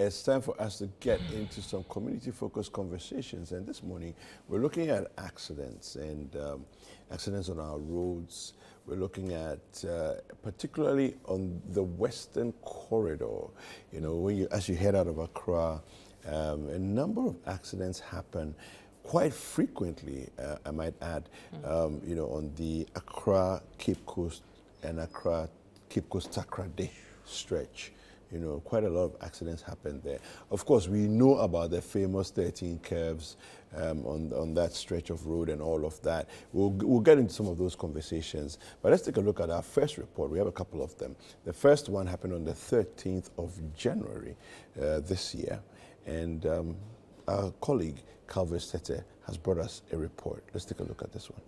it's time for us to get into some community-focused conversations. And this morning, we're looking at accidents and accidents on our roads. We're looking at, particularly on the Western Corridor. You know, as you head out of Accra, a number of accidents happen quite frequently, I might add, you know, on the Accra Cape Coast and Accra Cape Coast Takoradi stretch. You know, quite a lot of accidents happen there. Of course, we know about the famous 13 curves on that stretch of road and all of that. We'll get into some of those conversations. But let's take a look at our first report. We have a couple of them. The first one happened on the 13th of January this year. And our colleague, Calvin Sete, has brought us a report. Let's take a look at this one.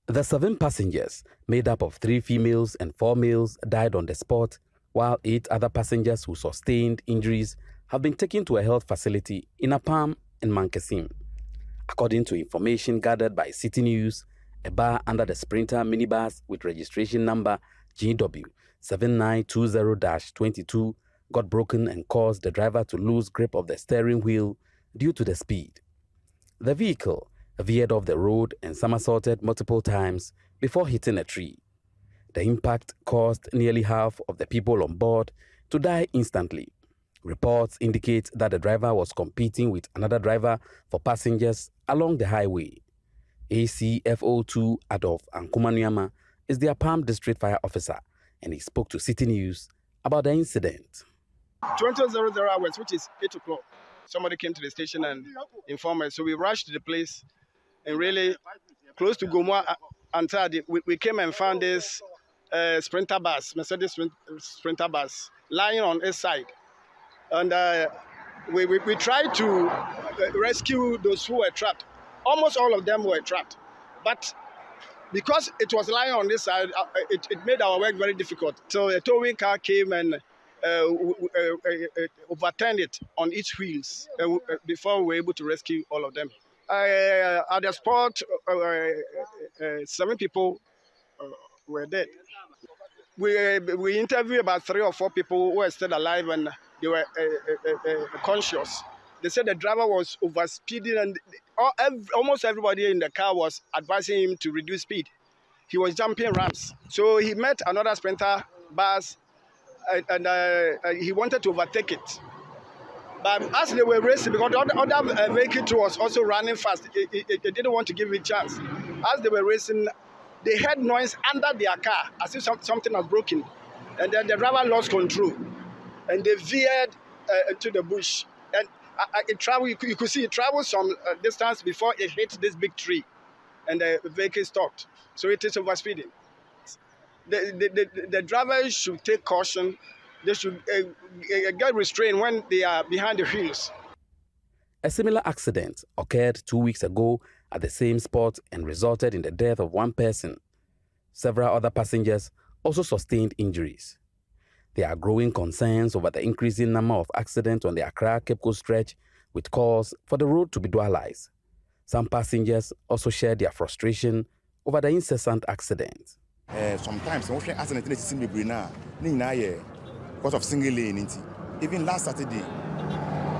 The 7 passengers, made up of 3 females and 4 males, died on the spot, while 8 other passengers who sustained injuries have been taken to a health facility in Winneba-Mankessim. According to information gathered by Citi News, a bar under the Sprinter minibus with registration number GW7920-22 got broken and caused the driver to lose grip of the steering wheel due to the speed. The vehicle veered off the road and somersaulted multiple times before hitting a tree. The impact caused nearly half of the people on board to die instantly. Reports indicate that the driver was competing with another driver for passengers along the highway. ACFO2 Adolf Ankumanuama is the Apam District Fire Officer, and he spoke to Citi News about the incident. 20:00 hours, which is 8 o'clock, somebody came to the station and informed us. So we rushed to the place, and really close to Gomwa Antadi, we came and found this Sprinter bus, Mercedes Sprinter bus, lying on its side. And we tried to rescue those who were trapped. Almost all of them were trapped. But because it was lying on this side, it made our work very difficult. So a towing car came and overturned it on its wheels before we were able to rescue all of them. At the spot, 7 people were dead. We interviewed about 3 or 4 people who were still alive and they were conscious. They said the driver was overspeeding and almost everybody in the car was advising him to reduce speed. He was jumping ramps. So he met another Sprinter bus and he wanted to overtake it. But as they were racing, because the other vehicle was also running fast, they didn't want to give it a chance. As they were racing, they heard noise under their car, as if something was broken. And then the driver lost control. And they veered into the bush. And you could see it traveled some distance before it hit this big tree. And the vehicle stopped. So it is overspeeding. The drivers should take caution. They should get restrained when they are behind the wheels. A similar accident occurred 2 weeks ago at the same spot and resulted in the death of 1 person. Several other passengers also sustained injuries. There are growing concerns over the increasing number of accidents on the Accra Cape Coast stretch, with calls for the road to be dualized. Some passengers also shared their frustration over the incessant accidents. Sometimes accident because of single lane. Even last Saturday,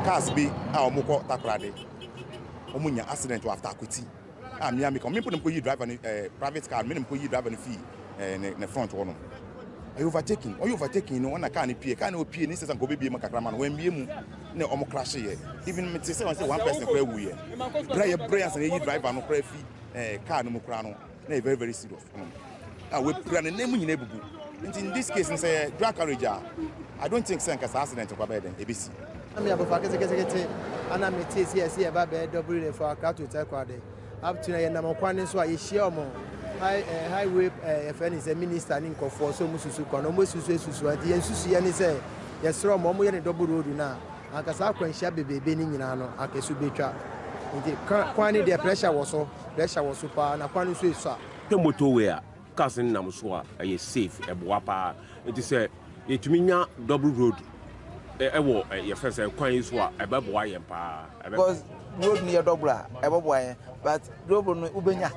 cars be our moko takrade. Omunya accident after Citi. Me put them drive a private car, me put drive a fee in the front one. Are you overtaking? Are you overtaking? No one can't appear. This is a go baby makakraman. When we no almost crash here. Even me say one person play we. Brian and you drive no play fee car no mokrano. No very very serious. We plan a name in Nebubu. In this case, in say drag carriage, I don't think Sanka's accident of a ABC. I'm here for and I'm here about double for a car to take up to a number one so I share more. Highway FN is a minister in for so Musuko, almost Susu, and Susi, and he say, yes, sir, Momo and double road now. I can say, when Shabby Benin, I can be trapped. Quantity the pressure was super, and a quantity Swiss. The motorway, cousin Namuswa, a safe, a wapa. It is a double road. Your first coins were a baboy and pa. Because road near Dobra, a baboy, but global Ubenya.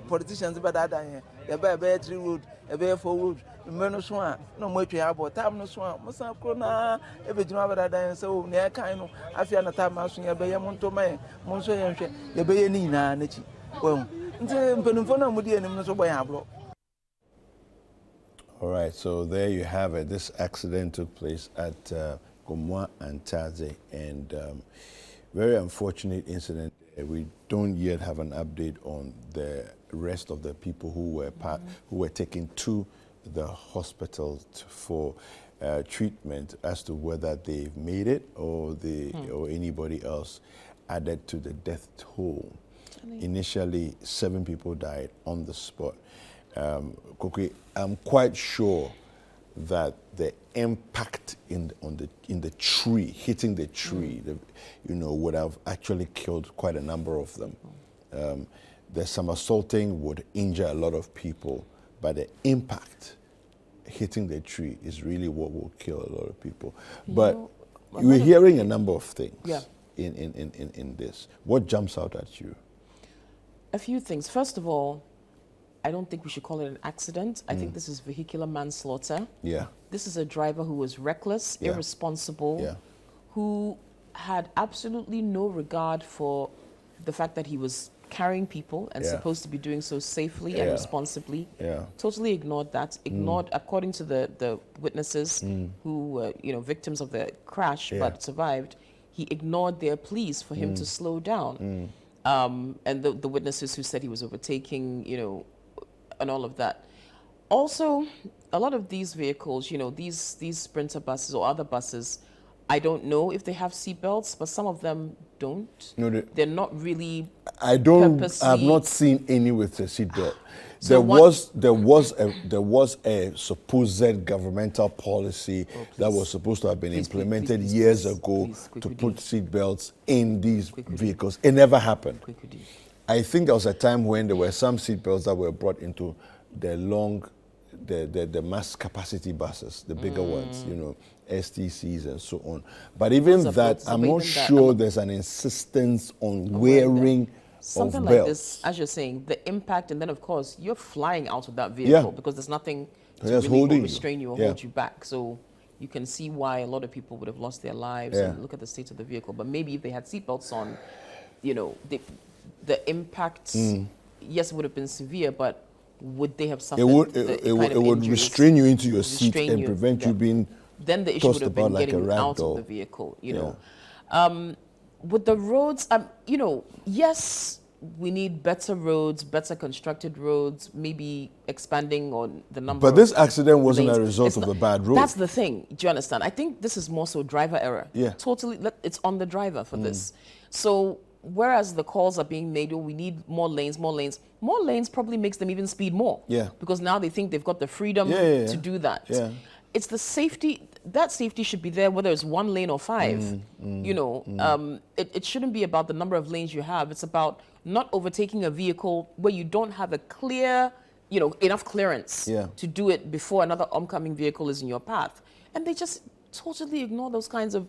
Politicians better than a battery road, a bear for wood, mmerɛ no so a na ɔmo atwa abɔ time no so a mo san koro na ebegyina abɛdadan sɛ o nea ɛkan no afia na time aso yɛ bɛyɛ mo ntoma yɛ mo nso yɛ nhwɛ yɛbɛyɛ ne nyinaa n'akyi wɔn nti mpanimfoɔ na mo di anim no so bɔ yɛn aborɔ. All right, so there you have it. This accident took place at Gomwa and Taze, and very unfortunate incident. We don't yet have an update on the rest of the people who were taken to the hospital for treatment, as to whether they've made it or or anybody else added to the death toll. Initially, 7 people died on the spot. Koki, I'm quite sure that the impact in the tree, hitting the tree, would have actually killed quite a number of them. The somersaulting would injure a lot of people, but the impact hitting the tree is really what will kill a lot of people. But we're hearing a number of things in this. What jumps out at you? A few things. First of all, I don't think we should call it an accident. I think this is vehicular manslaughter. Yeah. This is a driver who was reckless, irresponsible, who had absolutely no regard for the fact that he was carrying people and supposed to be doing so safely and responsibly. Totally ignored that. Ignored, according to the witnesses who were, victims of the crash but survived. He ignored their pleas for him to slow down. And the witnesses who said he was overtaking, and all of that. Also, a lot of these vehicles, these Sprinter buses or other buses, I don't know if they have seatbelts, but some of them don't. No, they're not really. I've not seen any with a seatbelt. There was a supposed governmental policy that was supposed to have been implemented years ago to put seatbelts in these vehicles. It never happened. I think there was a time when there were some seatbelts that were brought into the mass capacity buses, the bigger ones, STCs and so on. But even that, I'm not sure there's an insistence on wearing something of like belts. this, as you're saying, the impact, and then of course you're flying out of that vehicle because there's nothing to really restrain you or hold you back. So you can see why a lot of people would have lost their lives and look at the state of the vehicle. But maybe if they had seatbelts on, the impact, yes, would have been severe, but would they have suffered? It would restrain you into your seat and prevent you being then the issue would have been like getting out of the vehicle, With the roads, yes, we need better roads, better constructed roads, maybe expanding on the number But this accident wasn't a result of the bad road. That's the thing. Do you understand? I think this is more so driver error. Yeah. Totally, it's on the driver for this. So whereas the calls are being made, we need more lanes probably makes them even speed more. Yeah. Because now they think they've got the freedom to do that. Yeah. It's the safety, that safety should be there whether it's 1 lane or 5. It shouldn't be about the number of lanes you have. It's about not overtaking a vehicle where you don't have a clear, enough clearance to do it before another oncoming vehicle is in your path. And they just totally ignore those kinds of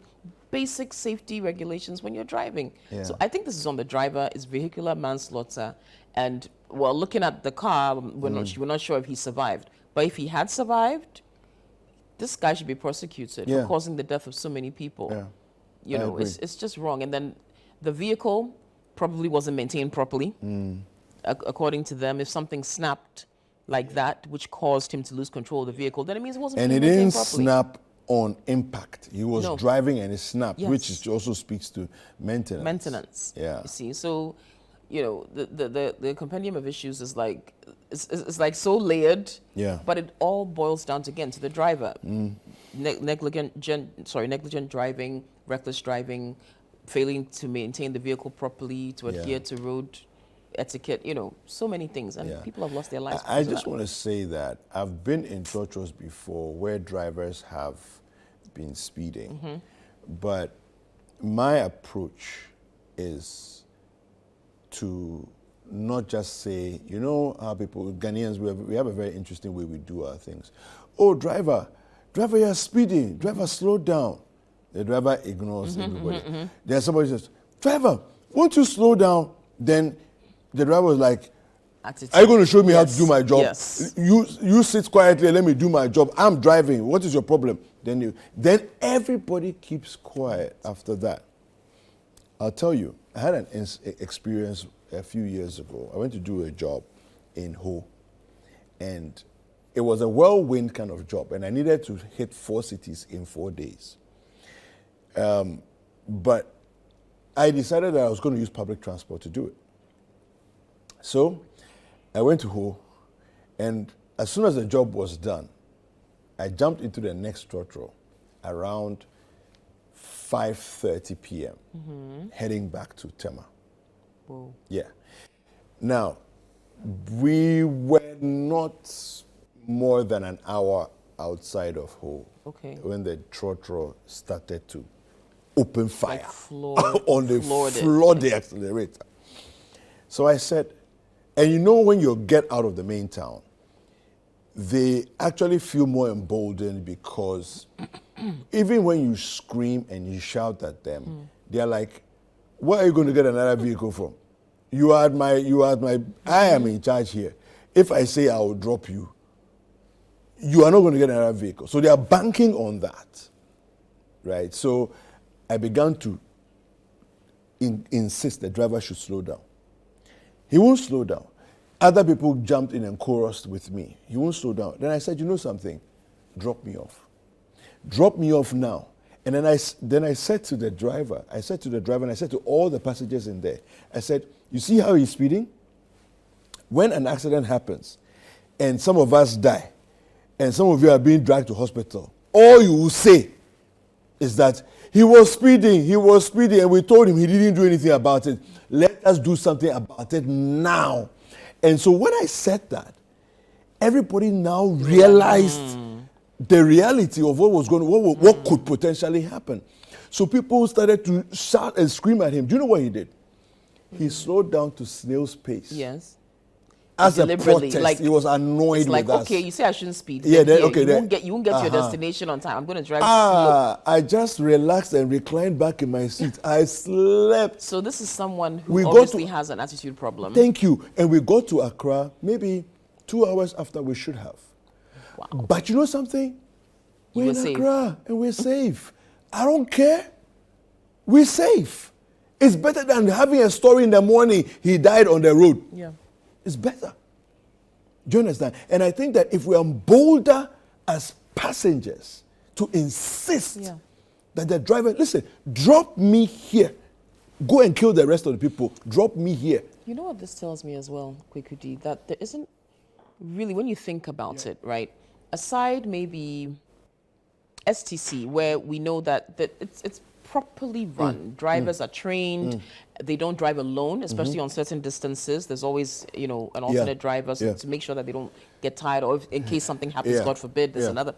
basic safety regulations when you're driving. Yeah. So I think this is on the driver. It's vehicular manslaughter. And looking at the car, we're not sure if he survived. But if he had survived, this guy should be prosecuted for causing the death of so many people. Yeah. It's just wrong. And then the vehicle probably wasn't maintained properly. According to them, if something snapped like that, which caused him to lose control of the vehicle, then it means it wasn't maintained properly. And it didn't snap on impact. He was driving and it snapped, which also speaks to maintenance. Yeah. You see, so the compendium of issues is like it's like so layered. Yeah. But it all boils down to the driver. Negligent driving, reckless driving, failing to maintain the vehicle properly, to adhere to road etiquette, so many things, and people have lost their lives. I just want to say that I've been in churches before where drivers have been speeding, but my approach is to not just say, how people, Ghanaians, we have a very interesting way we do our things. Oh, driver, you're speeding, driver, slow down. The driver ignores everybody. Then somebody says, driver, won't you slow down? Then the driver was like, attitude. Are you going to show me how to Yes. do my job? Yes. You sit quietly and let me do my job. I'm driving. What is your problem? Then everybody keeps quiet after that. I'll tell you, I had an experience a few years ago. I went to do a job in Ho, and it was a whirlwind kind of job, and I needed to hit 4 cities in 4 days. But I decided that I was going to use public transport to do it. So I went to Ho, and as soon as the job was done, I jumped into the next trotro around 5:30 p.m., heading back to Tema. Whoa. Yeah. Now, we were not more than an hour outside of Ho when the trotro started to open fire on the floor the accelerator. So I said, and you know when you get out of the main town, they actually feel more emboldened because even when you scream and you shout at them, they're like, where are you going to get another vehicle from? I am in charge here. If I say I will drop you, you are not going to get another vehicle. So they are banking on that, right? So I began to insist the driver should slow down. He won't slow down. Other people jumped in and chorused with me. He won't slow down. Then I said, you know something? Drop me off. Drop me off now. And then I said to the driver, and I said to all the passengers in there, I said, you see how he's speeding? When an accident happens and some of us die and some of you are being dragged to hospital, all you will say is that he was speeding, and we told him he didn't do anything about it. Let us do something about it now. And so when I said that, everybody now realized the reality of what was going on, what could potentially happen. So people started to shout and scream at him. Do you know what he did? He slowed down to snail's pace. Yes. As a protest, he was annoyed it's like, with us. okay, you say I shouldn't speed. Yeah, then okay. You won't get to your destination on time. I'm going to drive slow. I just relaxed and reclined back in my seat. I slept. So this is someone who obviously has an attitude problem. Thank you. And we got to Accra maybe 2 hours after we should have. Wow. But you know something? We're in Accra and we're safe. I don't care. We're safe. It's better than having a story in the morning, he died on the road. Yeah. It's better. Do you understand? And I think that if we are bolder as passengers to insist that the driver, listen, drop me here. Go and kill the rest of the people. Drop me here. You know what this tells me as well, Kwekudi, that there isn't really, when you think about it, right, aside maybe STC, where we know that it's properly run. Drivers are trained. They don't drive alone, especially on certain distances. There's always, an alternate driver to make sure that they don't get tired, or if, in case something happens, God forbid, there's another.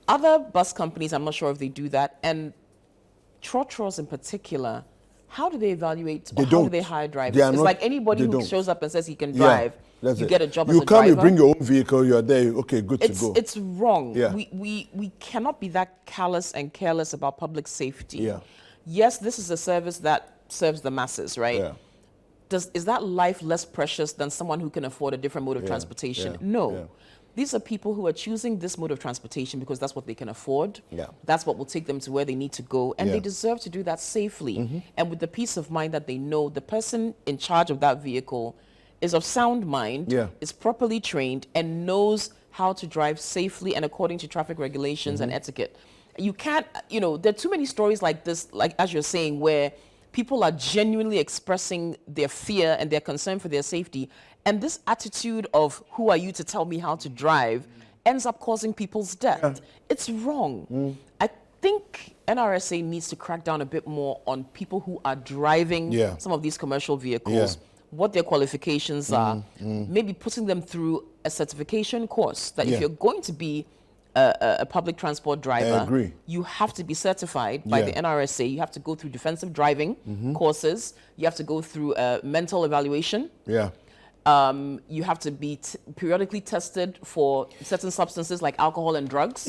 Other bus companies, I'm not sure if they do that. And trotros in particular, how do they evaluate, or how do they hire drivers? It's like anybody who shows up and says he can drive, you get a job as a driver. You come, you bring your own vehicle, you're there, okay, good to go. It's wrong. Yeah. We cannot be that callous and careless about public safety. Yeah. Yes, this is a service that serves the masses, right? Yeah. Is that life less precious than someone who can afford a different mode of transportation? Yeah. No. Yeah. These are people who are choosing this mode of transportation because that's what they can afford. Yeah. That's what will take them to where they need to go. And they deserve to do that safely. And with the peace of mind that they know the person in charge of that vehicle is of sound mind, is properly trained, and knows how to drive safely and according to traffic regulations and etiquette. You can't, there are too many stories like this, like as you're saying, where people are genuinely expressing their fear and their concern for their safety. And this attitude of, who are you to tell me how to drive, ends up causing people's death. It's wrong. I think NRSA needs to crack down a bit more on people who are driving some of these commercial vehicles, what their qualifications are, maybe putting them through a certification course, that if you're going to be a public transport driver, you have to be certified by the NRSA. You have to go through defensive driving courses. You have to go through a mental evaluation. You have to be periodically tested for certain substances like alcohol and drugs.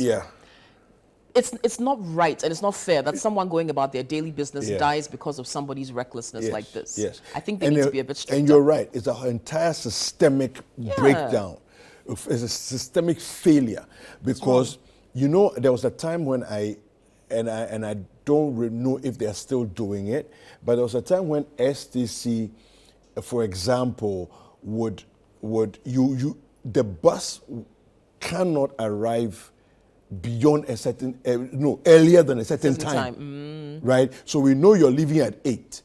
it's not right and it's not fair that someone going about their daily business dies because of somebody's recklessness like this. Yes. I think they need to be a bit stricter. And you're right. It's an entire systemic breakdown. It's a systemic failure because, you know, there was a time when I don't know if they're still doing it, but there was a time when STC, for example, the bus cannot arrive beyond a certain, earlier than a certain time. Right? So we know you're leaving at 8.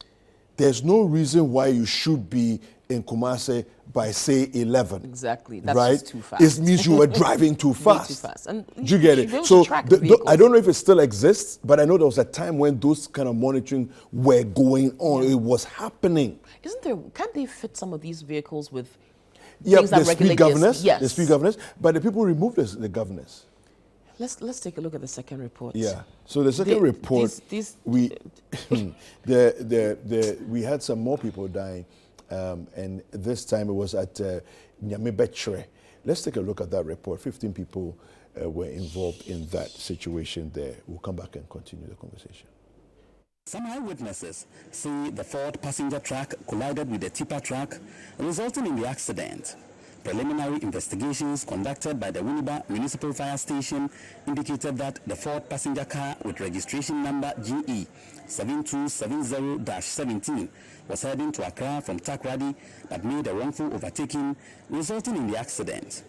There's no reason why you should be in Kumasi by, say, 11. Exactly. That's right? just too fast. It means you were driving too fast. Too fast. And do you get it? So I don't know if it still exists, but I know there was a time when those kind of monitoring were going on. It was happening. Can't they fit some of these vehicles with yeah, things that the speed governors? Yes. The speed governors, but the people removed the governors. Let's take a look at the second report. Yeah. So the second report, we had some more people dying, and this time it was at Winneba-Mankessim. Let's take a look at that report. 15 people were involved in that situation there. We'll come back and continue the conversation. Some eyewitnesses say the Ford passenger truck collided with the tipper truck, resulting in the accident. Preliminary investigations conducted by the Winneba Municipal Fire Station indicated that the Ford passenger car with registration number GE 7270-17 was heading to Accra from Takoradi but made a wrongful overtaking, resulting in the accident.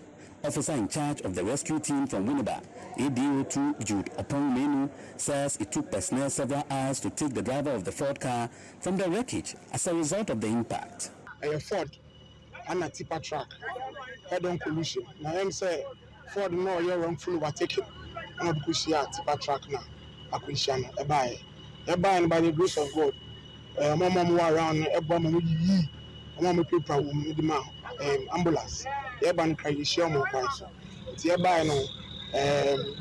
Officer in charge of the rescue team from Winneba, ADO2 Jude Opong-Menu, says it took personnel several hours to take the driver of the Ford car from the wreckage as a result of the impact. A Ford and a tipper truck head-on collision. Now I'm say Ford no you're wrongful overtaking. I'm not because she tipper truck now. Acquisition a buy by the grace of God. Mama around a bomb and we mama people with the ambulance. Ban cry share more points. It's hereby no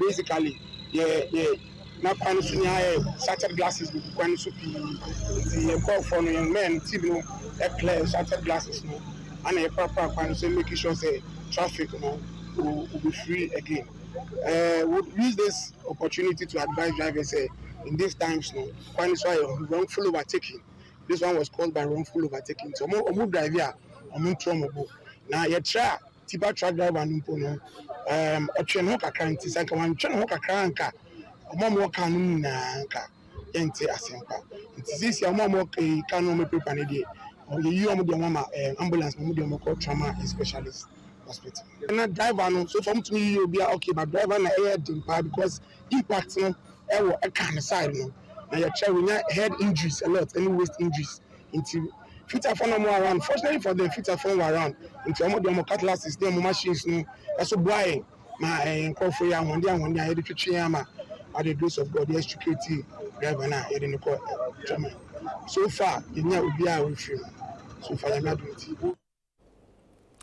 basically now kind of shattered glasses with one soupy the call for young men TV a clear shattered glasses no and a proper kind of making sure say traffic will be free again. Would use this opportunity to advise drivers in these times no kind of wrongful overtaking. This one was called by wrongful overtaking. So more drive here trauma. Now you try tipper truck driver no a train hook account is like one train hook account mom work on nka ente asempa this your mom work can no me paper ne dey or you am dey mama ambulance mo dey call trauma specialist hospital na driver no so for me to you be okay but driver na air dimpa because impact no e wo e kan side no na your chair we head injuries a lot any waist injuries into future for no more around fortunately for them future for around into omo catalysis dem machines no so boy my call for ya one day I dey twetwe ama by the grace of God the SQT driver na e dey call trauma so far you know we are with you so far I'm not doing it.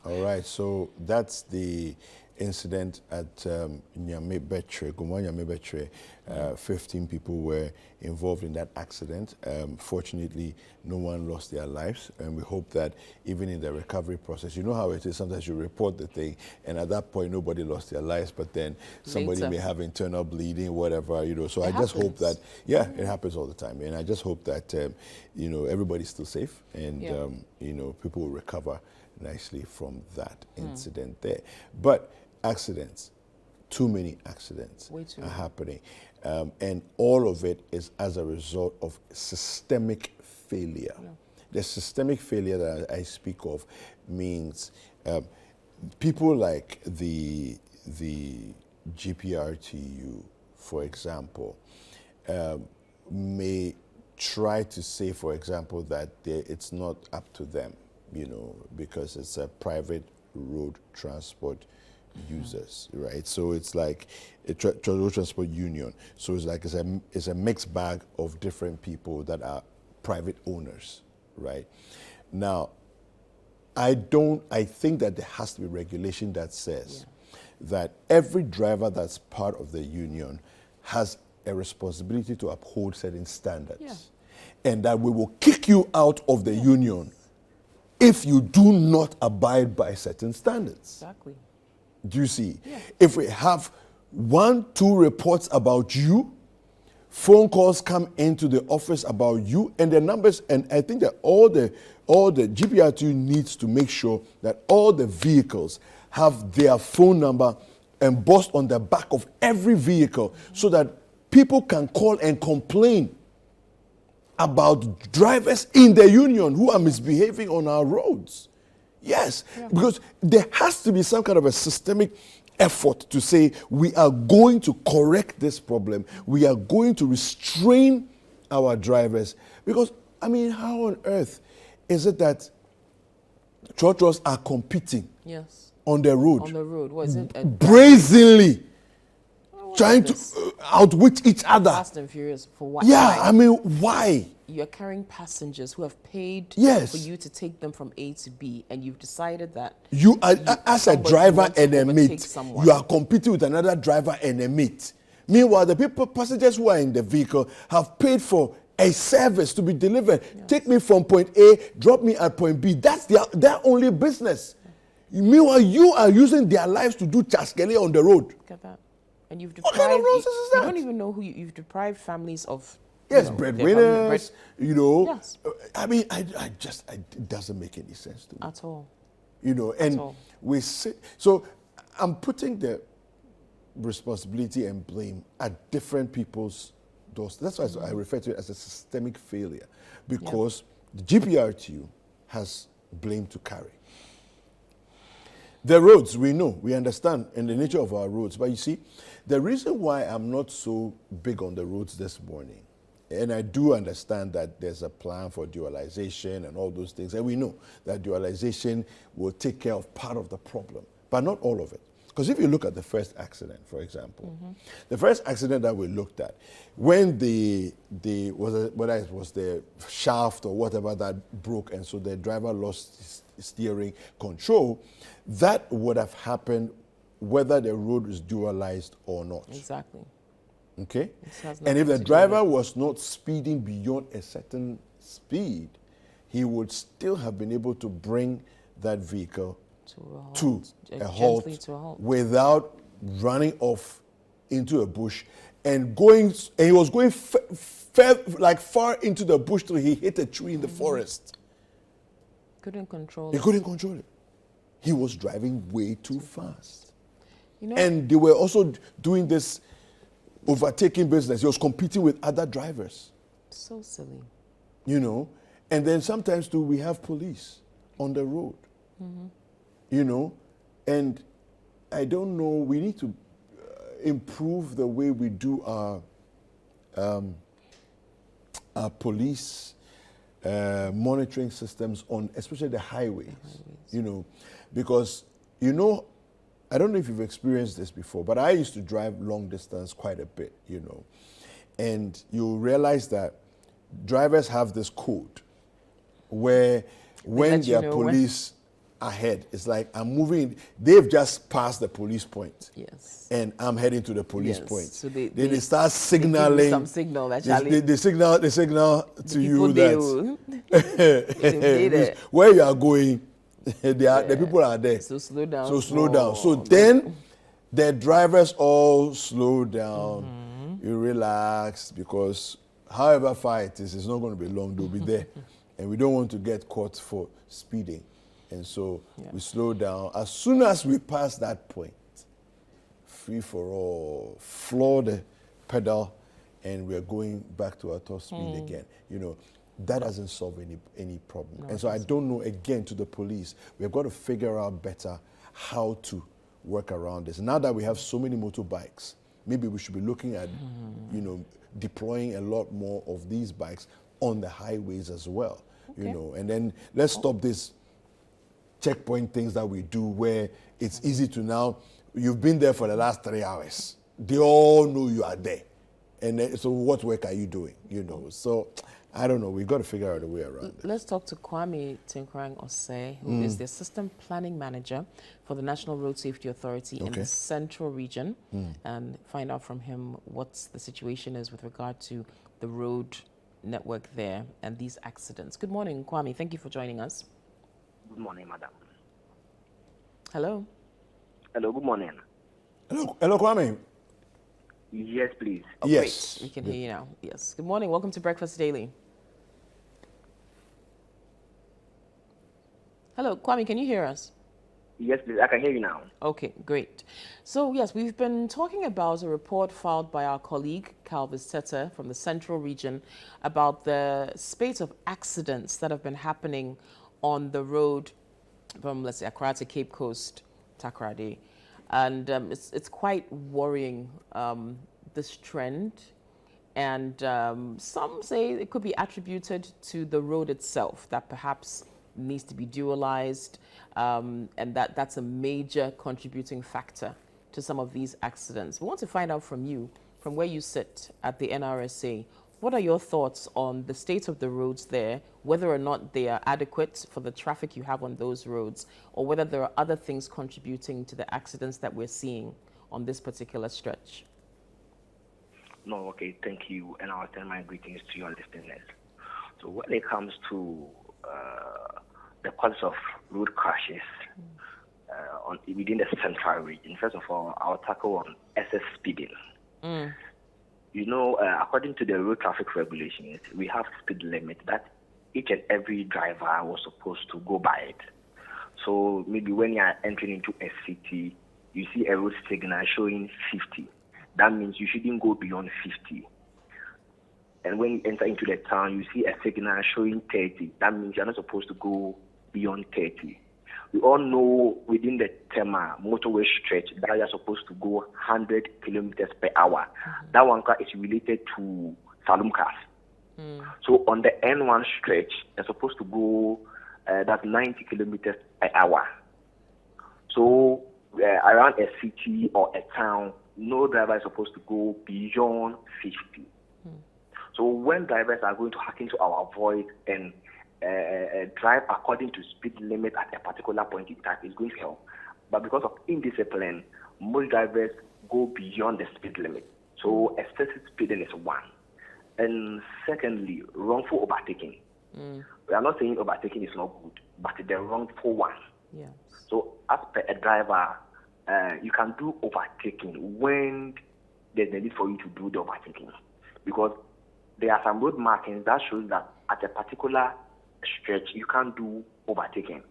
All right, so that's the incident at Winneba-Mankessim. 15 people were involved in that accident. Fortunately, no one lost their lives, and we hope that even in the recovery process, you know how it is, sometimes you report the thing, and at that point, nobody lost their lives, but then somebody may have internal bleeding, whatever, so I just hope that, it happens all the time, and I just hope that, everybody's still safe, and, people will recover nicely from that incident there. But accidents, too many accidents are happening. And all of it is as a result of systemic failure. Yeah. The systemic failure that I speak of means people like the GPRTU, for example, may try to say, for example, that it's not up to them, because it's a private road transport users, right? So it's like a road transport union. So it's like it's a mixed bag of different people that are private owners, right? Now, I think that there has to be regulation that says that every driver that's part of the union has a responsibility to uphold certain standards, and that we will kick you out of the union if you do not abide by certain standards. Exactly. Do you see? Yeah. If we have 1, 2 reports about you, phone calls come into the office about you, and the numbers, and I think that all the GPRTU needs to make sure that all the vehicles have their phone number embossed on the back of every vehicle so that people can call and complain about drivers in the union who are misbehaving on our roads. Yes, because there has to be some kind of a systemic effort to say we are going to correct this problem. We are going to restrain our drivers. Because, I mean, how on earth is it that trotros are competing on the road? On the road. What is it? Brazenly trying to outwit each other. Fast and Furious for what? Yeah, I mean, why? You're carrying passengers who have paid for you to take them from A to B, and you've decided that you are, as a driver and a mate, you are competing with another driver and a mate. Meanwhile, the passengers who are in the vehicle have paid for a service to be delivered. Take me from point A, drop me at point B. That's their only business. Meanwhile, you are using their lives to do chaskele on the road. Look at that. And you've What deprived, kind of nonsense is that? you don't even know who you've deprived families of. Yes, breadwinners, you know. Yes. I mean, it doesn't make any sense to me. At all. You know, and we sit. So I'm putting the responsibility and blame at different people's doors. That's why I refer to it as a systemic failure, because the GPRTU has blame to carry. The roads, we know, we understand in the nature of our roads. But you see, the reason why I'm not so big on the roads this morning, and I do understand that there's a plan for dualization and all those things, and we know that dualization will take care of part of the problem, but not all of it. Because if you look at the first accident, for example, the first accident that we looked at, when whether it was the shaft or whatever that broke, and so the driver lost his steering control, that would have happened whether the road is dualized or not. Exactly. Okay? And if the driver was not speeding beyond a certain speed, he would still have been able to bring that vehicle to a halt without running off into a bush and he was going far into the bush till he hit a tree in the forest. Couldn't control He it. couldn't control it. He was driving way too fast. You know, and they were also doing this overtaking business. He was competing with other drivers. So silly. You know, and then sometimes too we have police on the road. You know, and I don't know, we need to improve the way we do our police monitoring systems on especially the highways. You know, because, you know, I don't know if you've experienced this before, but I used to drive long distance quite a bit, you know, and you realize that drivers have this code where when there are police ahead, it's like I'm moving, they've just passed the police point. Yes. And I'm heading to the police point. So then they start signaling. Some signal that they signal to you that where you are going, the people are there. So slow down. So slow down. So then the drivers all slow down. You relax, because however far it is, it's not going to be long. They'll be there. And we don't want to get caught for speeding. And so we slow down. As soon as we pass that point, free for all, floor the pedal, and we're going back to our top speed again. You know, that doesn't solve any problem. And so I don't know, again, to the police, we've got to figure out better how to work around this. Now that we have so many motorbikes, maybe we should be looking at, you know, deploying a lot more of these bikes on the highways as well. You know, and then let's stop this checkpoint things that we do where it's easy to now, you've been there for the last 3 hours. They all know you are there. And then, so what work are you doing? You know, so I don't know. We've got to figure out a way around it. Let's talk to Kwame Tinkrang Osei, who is the Assistant Planning Manager for the National Road Safety Authority in the Central Region, and find out from him what the situation is with regard to the road network there and these accidents. Good morning, Kwame. Thank you for joining us. Good morning, madam. Hello. Hello, good morning. Hello, Kwame. Yes, please. Oh, Yes. Great. We can hear you now. Yes. Good morning. Welcome to Breakfast Daily. Hello, Kwame, can you hear us? Yes, please. I can hear you now. Okay, great. So, yes, we've been talking about a report filed by our colleague, Calvis Teta, from the Central Region, about the spate of accidents that have been happening on the road from, let's say, Accra to Cape Coast, Takoradi. And it's quite worrying, this trend. And some say it could be attributed to the road itself, that perhaps needs to be dualized, and that's a major contributing factor to some of these accidents. We want to find out from you, from where you sit at the NRSA, what are your thoughts on the state of the roads there, whether or not they are adequate for the traffic you have on those roads, or whether there are other things contributing to the accidents that we're seeing on this particular stretch? No, okay, thank you. And I'll send my greetings to your listeners. So when it comes to the cause of road crashes within the central region, first of all, I'll tackle on excess speeding. You know, according to the road traffic regulations, we have speed limit that each and every driver was supposed to go by it. So maybe when you are entering into a city, you see a road signal showing 50. That means you shouldn't go beyond 50. And when you enter into the town, you see a signal showing 30. That means you're not supposed to go beyond 30. We all know within the Tema motorway stretch that you're supposed to go 100 kilometers per hour. That one car is related to saloon cars. So on the N1 stretch, you're supposed to go that's 90 kilometers per hour. So around a city or a town, no driver is supposed to go beyond 50. So when drivers are going to hack into our voice and drive according to speed limit at a particular point in time, it's going to help. But because of indiscipline, most drivers go beyond the speed limit. So excessive speeding is one. And secondly, wrongful overtaking. We are not saying overtaking is not good, but the wrongful one. Yeah. So as per a driver, you can do overtaking when there's a need for you to do the overtaking. Because there are some road markings that shows that at a particular stretch, you can't do overtaking.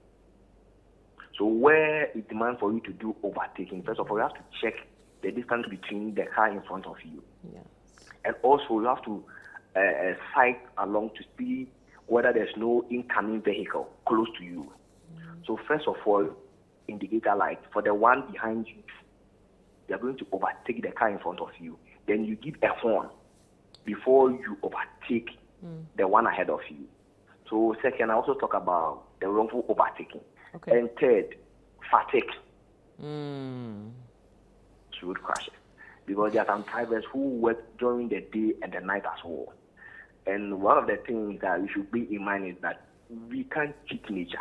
So where it demands for you to do overtaking, first of all, you have to check the distance between the car in front of you. Yes. And also, you have to sight along to see whether there's no incoming vehicle close to you. So first of all, indicator light. For the one behind you, they're going to overtake the car in front of you. Then you give a horn before you overtake the one ahead of you. So second, I also talk about the wrongful overtaking. Okay. And third, fatigue. Road crashes. Because there are some drivers who work during the day and the night as well. And one of the things that we should bear in mind is that we can't cheat nature.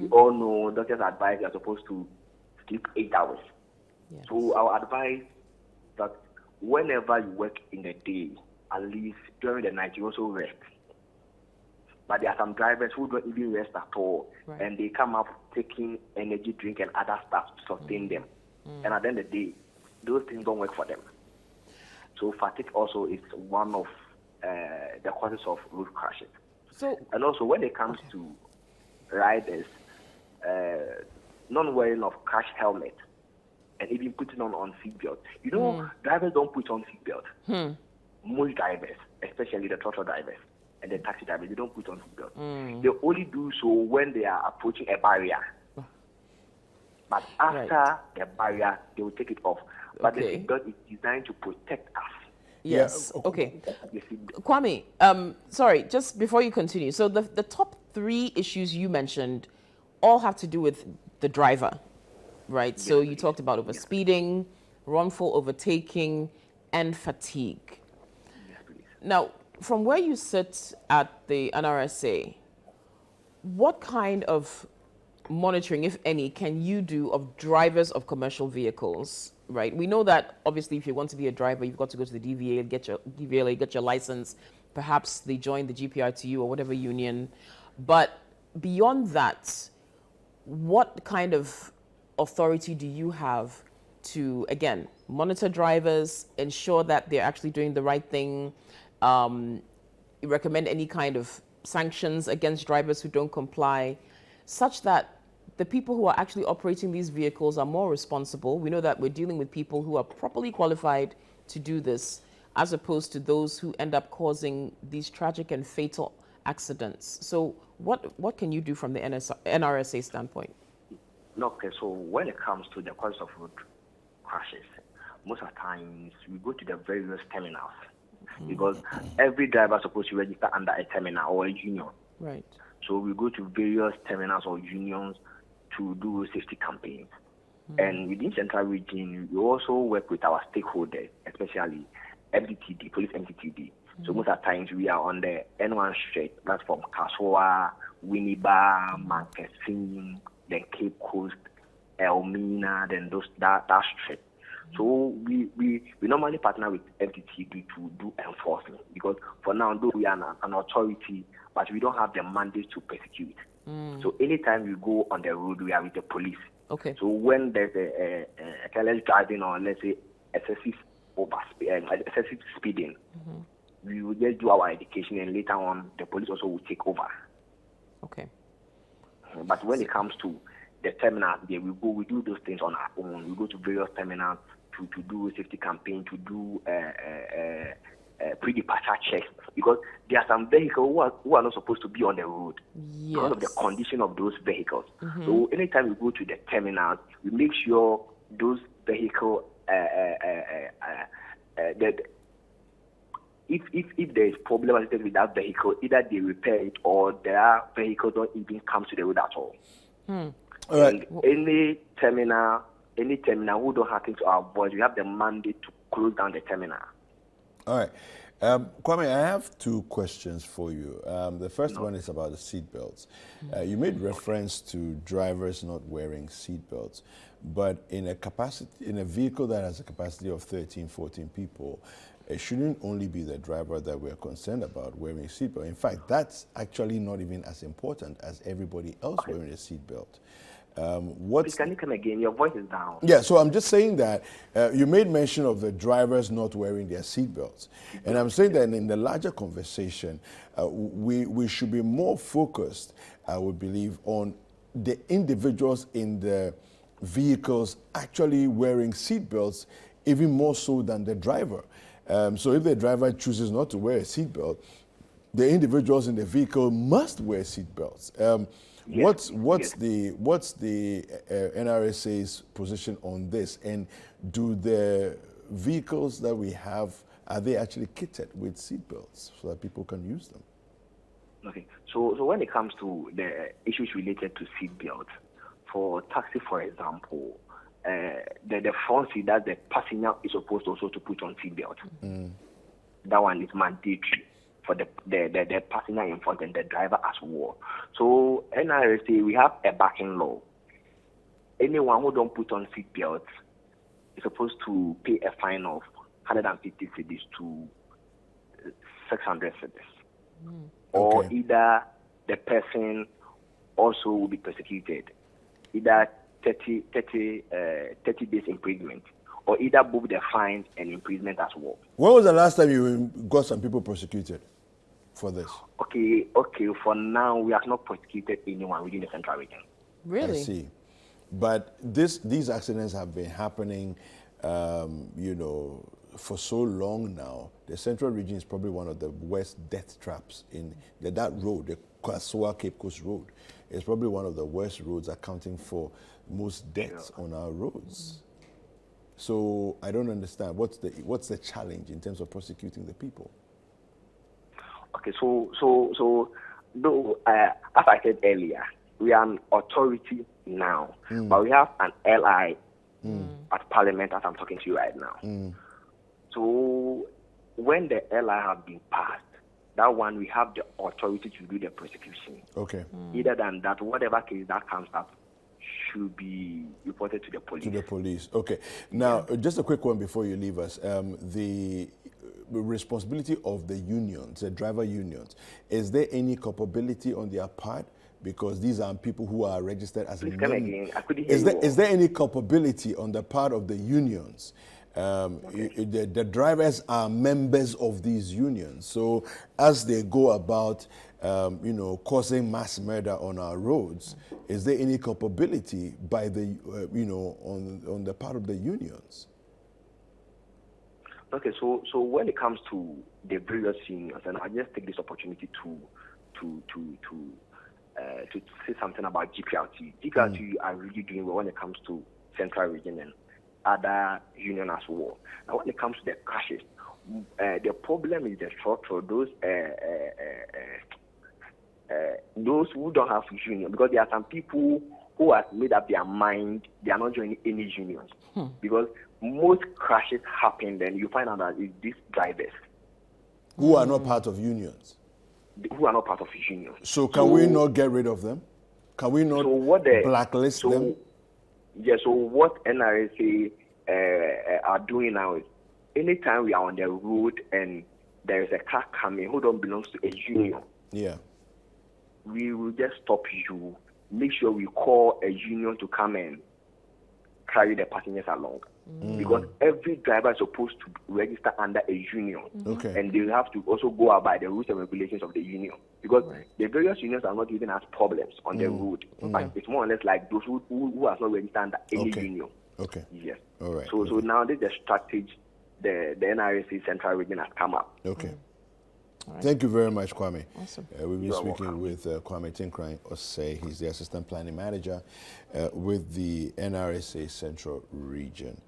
We all know doctors advise you are supposed to sleep 8 hours. Yes. So our advice that whenever you work in the day, at least during the night, you also rest. But there are some drivers who don't even rest at all, and they come up taking energy drink and other stuff to sustain them. And at the end of the day, those things don't work for them. So fatigue also is one of the causes of road crashes. So, and also when it comes to riders, non-wearing of crash helmet and even putting on seatbelt. You know, drivers don't put on seatbelt. Most drivers, especially the throttle drivers and the taxi drivers, they don't put on seatbelt. They only do so when they are approaching a barrier. But after the barrier, they will take it off. But the seatbelt is designed to protect us. Yes. Okay. Kwame, sorry, just before you continue. So the top 3 issues you mentioned all have to do with the driver, right? So you talked about overspeeding, wrongful overtaking, and fatigue. Now, from where you sit at the NRSA, what kind of monitoring, if any, can you do of drivers of commercial vehicles? Right. We know that obviously if you want to be a driver, you've got to go to the DVA, get your license. Perhaps they join the GPRTU or whatever union. But beyond that, what kind of authority do you have to, again, monitor drivers, ensure that they're actually doing the right thing, recommend any kind of sanctions against drivers who don't comply, such that the people who are actually operating these vehicles are more responsible. We know that we're dealing with people who are properly qualified to do this, as opposed to those who end up causing these tragic and fatal accidents. So what can you do from the NRSA standpoint? Okay, so when it comes to the cause of road crashes, most of the times we go to the various terminals because every driver is supposed to register under a terminal or a union. Right. So we go to various terminals or unions to do safety campaigns. And within Central Region, we also work with our stakeholders, especially MDTD, Police MDTD. So most of the times we are on the N1 stretch, that's from Kaswa, Winneba-Mankessim, then Cape Coast, Elmina, then that stretch. So we normally partner with MDTD to do enforcement because for now, though we are an authority, but we don't have the mandate to prosecute. So anytime we go on the road, we are with the police. Okay. So when there's a careless driving or let's say excessive speeding, we will just do our education and later on the police also will take over. Okay. But when it comes to the terminals, we do those things on our own. We go to various terminals to do safety campaign, to do pre-departure checks because there are some vehicles who are not supposed to be on the road because of the condition of those vehicles. So anytime we go to the terminals, we make sure those vehicles that if there is problem with that vehicle, either they repair it or their vehicle don't even come to the road at all. All right. And any terminal who don't happen to avoid, we have the mandate to close down the terminal. All right. Kwame, I have two questions for you. The first one is about the seat belts. You made reference to drivers not wearing seat belts, but in a vehicle that has a capacity of 13, 14 people, it shouldn't only be the driver that we're concerned about wearing a seatbelt. In fact, that's actually not even as important as everybody else wearing a seatbelt. Please, can you come again? Your voice is down. Yeah, so I'm just saying that you made mention of the drivers not wearing their seatbelts. And I'm saying that in the larger conversation, we should be more focused, I would believe, on the individuals in the vehicles actually wearing seatbelts, even more so than the driver. So if the driver chooses not to wear a seatbelt, the individuals in the vehicle must wear seatbelts. What's the NRSA's position on this? And do the vehicles that we have, are they actually kitted with seatbelts so that people can use them? Okay. So when it comes to the issues related to seatbelts, for taxi, for example, the front seat that the passenger is supposed also to put on seatbelt. That one is mandatory for the passenger in front and the driver as well. So NRSA, we have a backing law. Anyone who don't put on seatbelts is supposed to pay a fine of 150 cedis to 600 cedis. Or either the person also will be persecuted, either 30 days imprisonment, or either both the fine and imprisonment as well. When was the last time you got some people prosecuted for this? Okay. For now, we have not prosecuted anyone within the Central Region. Really? I see. But these accidents have been happening, for so long now. The Central Region is probably one of the worst death traps in that road, the Kaswa Cape Coast Road. It's probably one of the worst roads, accounting for most deaths on our roads. So I don't understand what's the challenge in terms of prosecuting the people. Okay, so though as I said earlier, we are an authority now, but we have an LI at Parliament as I'm talking to you right now. So when the LI has been passed, that one we have the authority to do the prosecution. Okay. Either than that, whatever case that comes up should be reported to the police. To the police. Okay. Now, just a quick one before you leave us. The responsibility of the unions, the driver unions, is there any culpability on their part? Because these are people who are registered as Please come again. I couldn't hear Is there any culpability on the part of the unions the drivers are members of these unions. So as they go about, causing mass murder on our roads, is there any culpability by the, on the part of the unions? Okay, so when it comes to the various unions, and I just take this opportunity to say something about GPRT. GPRT are really doing well when it comes to Central Region and other union as well. Now, when it comes to the crashes, the problem is the structure. Those who don't have union, because there are some people who have made up their mind, they are not joining any unions. Because most crashes happen, then you find out that it's these drivers who are not part of unions. Who are not part of unions. So can we not get rid of them? Can we not blacklist them? Yeah, so what NRSA are doing now is anytime we are on the road and there is a car coming who don't belong to a union, we will just stop you, make sure we call a union to come and carry the passengers along. Because every driver is supposed to register under a union. And they have to also go out by the rules and regulations of the union. Because the various unions are not even as problems on the road. But it's more or less like those who are not registered under any union. Yes. All right. So now this is the strategy the NRSA Central Region has come up. Right. Thank you very much, Kwame. Awesome. We'll be speaking with Kwame Tinkran Osei. He's the Assistant Planning Manager with the NRSA Central Region.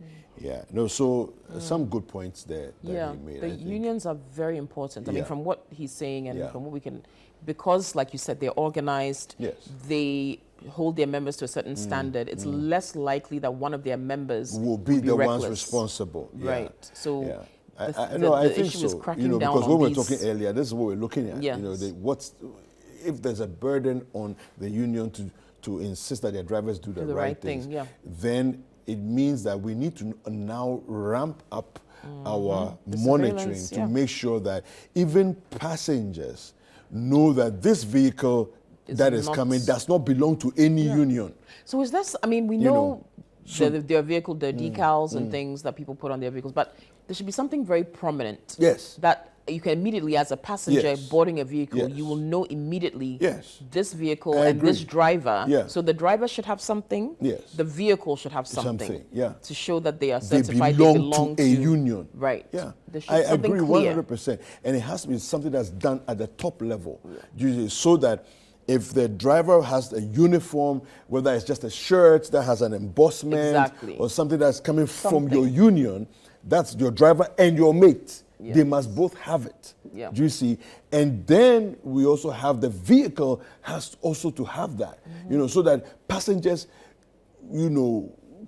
Some good points there that he made. The unions are very important. I mean, from what he's saying and from what we can, because like you said, they're organized, they hold their members to a certain standard, it's less likely that one of their members will be the reckless. Ones responsible. Right. So I think issue is so. cracking down because on when we were these. talking earlier, this is what we're looking at. Yes. If there's a burden on the union to insist that their drivers do the right things, then it means that we need to now ramp up our monitoring to make sure that even passengers know that this vehicle that is coming does not belong to any union. So is this, I mean, we know their vehicle, their decals and things that people put on their vehicles, but there should be something very prominent. That you can immediately, as a passenger boarding a vehicle, you will know immediately this vehicle and this driver. So the driver should have something. The vehicle should have something. To show that they are certified. They belong to a union. Right. I agree 100%. And it has to be something that's done at the top level, usually, so that if the driver has a uniform, whether it's just a shirt that has an embossment or something that's coming from your union, that's your driver and your mate. They must both have it. Do you see? And then we also have the vehicle has also to have that, so that passengers,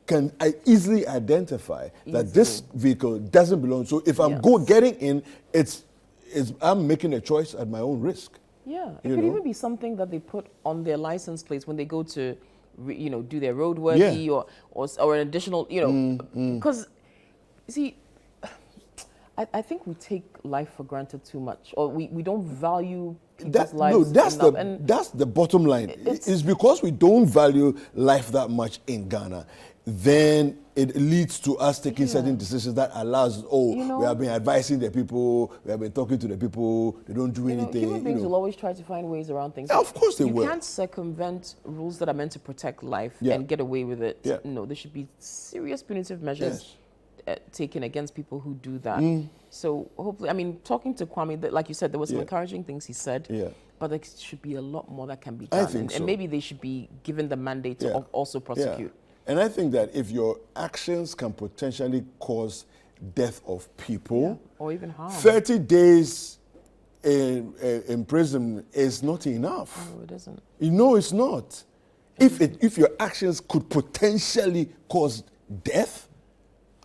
can easily identify that this vehicle doesn't belong. So if I'm getting in, I'm making a choice at my own risk. Yeah, it could even be something that they put on their license plates when they go to, do their roadworthy or an additional, because, see, I think we take life for granted too much, or we don't value people's lives enough. That's the bottom line. It's because we don't value life that much in Ghana, then it leads to us taking certain decisions that allows, we have been advising the people, we have been talking to the people, they don't do anything. Human beings will always try to find ways around things. Of course they will. You can't circumvent rules that are meant to protect life and get away with it. No, there should be serious punitive measures taken against people who do that. So hopefully, I mean, talking to Kwame, like you said, there were some encouraging things he said, but there should be a lot more that can be done. I think so. And maybe they should be given the mandate to also prosecute. And I think that if your actions can potentially cause death of people, or even harm, 30 days in prison is not enough. No, it isn't. It's not. If your actions could potentially cause death,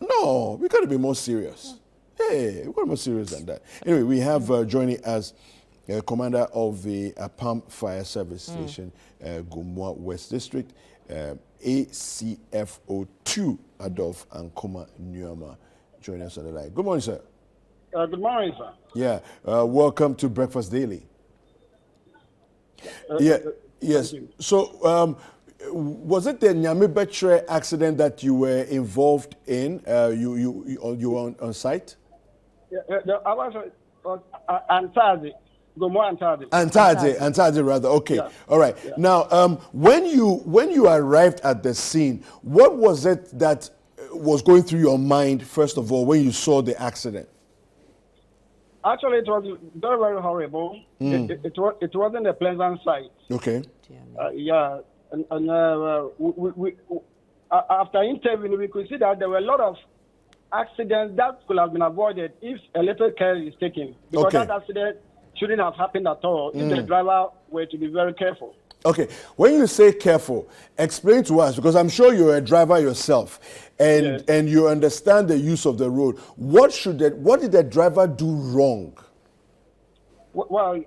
no, we got to be more serious. Hey, we got to be more serious than that. Anyway, we have joining us Commander of the Apam Fire Service Station, Gumua West District, ACFO2 Adolf Ankoma Nyama joining us on the line. Good morning, sir. Good morning, sir. Yeah, welcome to Breakfast Daily. Yes. So Was it the Nyamibetre accident that you were involved in? You were on site? Yeah, I was on Antade. Antade rather. Okay, Yeah. all right. Yeah. Now, when you arrived at the scene, what was it that was going through your mind first of all when you saw the accident? Actually, it was very, very horrible. It wasn't a pleasant sight. Okay. Yeah, and we after interviewing, we could see that there were a lot of accidents that could have been avoided if a little care is taken. Because that accident shouldn't have happened at all if the driver were to be very careful. Okay, when you say careful, explain to us, because I'm sure you're a driver yourself, and you understand the use of the road. What did the driver do wrong? Well,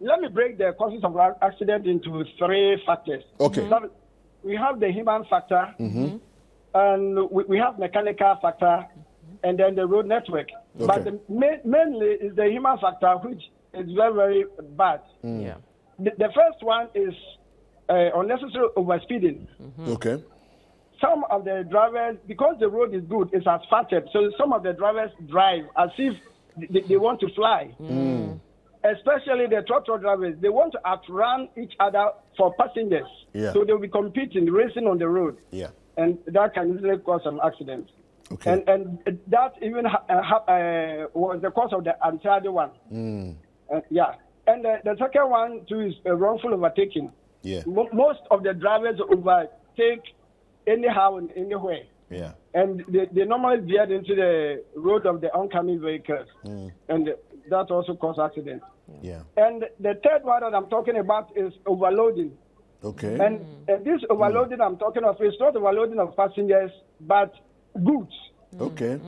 let me break the causes of accident into 3 factors. Okay. We have the human factor, and we have mechanical factor, and then the road network. Okay. But mainly is the human factor, which is very, very bad. Yeah. The first one is unnecessary overspeeding. Okay. Some of the drivers, because the road is good, it's asphalted, so some of the drivers drive as if they want to fly. Especially the truck drivers, they want to outrun each other for passengers. Yeah. So they'll be competing, racing on the road. Yeah. And that can easily cause an accident. Okay. And that even was the cause of the Antade one. Yeah. And the second one too is wrongful overtaking. Yeah. Most of the drivers overtake anyhow and anywhere. Yeah. And they normally veer into the road of the oncoming vehicles. And that also causes accidents. Yeah. And the third one that I'm talking about is overloading. Okay. And this overloading I'm talking of is not overloading of passengers, but goods. Okay.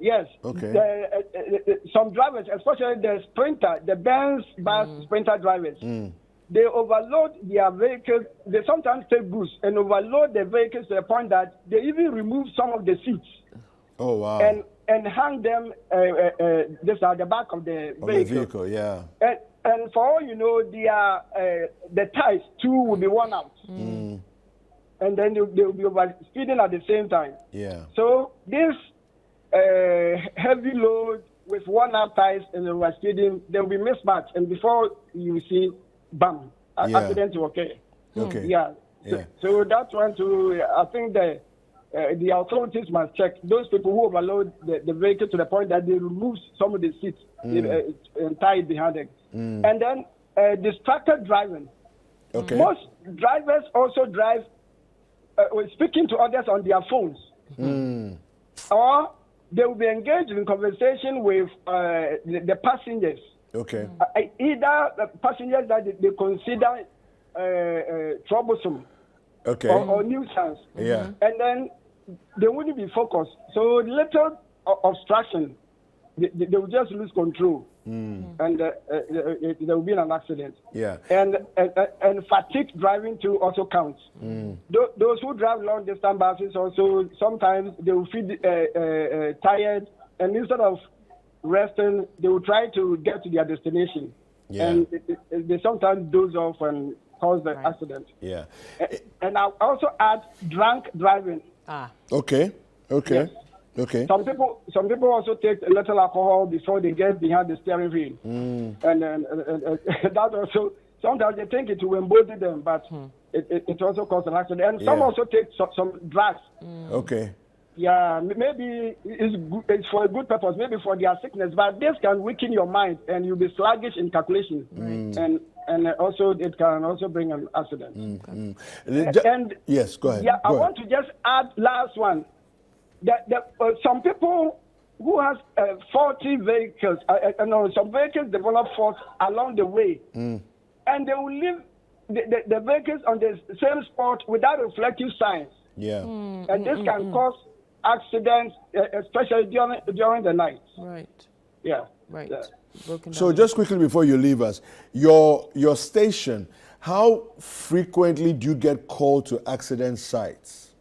Yes. Okay. Some drivers, especially the Sprinter, the Benz bus Sprinter drivers, they overload their vehicles. They sometimes take goods and overload the vehicles to the point that they even remove some of the seats. Oh wow. And hang them this at the back of the vehicle. Yeah. And for all you know, the tires too will be worn out. And then they will be overspeeding at the same time. Yeah. So this heavy load with worn out tires and overspeeding, there will be mismatch. And before you see, bam, accident will occur. Okay. Yeah. So that's one too. I think the authorities must check those people who overload the vehicle to the point that they remove some of the seats and tie it behind them. And then distracted driving. Okay. Most drivers also drive speaking to others on their phones. Or they will be engaged in conversation with the passengers. Okay. Either the passengers that they consider troublesome or nuisance. Yeah. And then they wouldn't be focused. So little obstruction, they will just lose control. And there will be an accident. Yeah. And fatigue driving too also counts. Those who drive long distance buses also sometimes they will feel tired, and instead of resting, they will try to get to their destination. Yeah. And they sometimes doze off and cause the accident. Yeah. And I'll also add drunk driving. Okay. Okay. Yes. Okay. Some people also take a little alcohol before they get behind the steering wheel, and that also sometimes they think it will embolden them, but it also causes an accident. And some also take some drugs. Okay. Yeah, maybe it's for a good purpose, maybe for their sickness, but this can weaken your mind and you'll be sluggish in calculation, and also it can also bring an accident. And yes, go ahead. Yeah, I want to just add last one. Some people who has faulty vehicles, some vehicles develop faults along the way, and they will leave the vehicles on the same spot without reflective signs. Yeah. And this can cause accidents, especially during the night. Right. Yeah. Right. Yeah. So just quickly before you leave us, your station, how frequently do you get called to accident sites?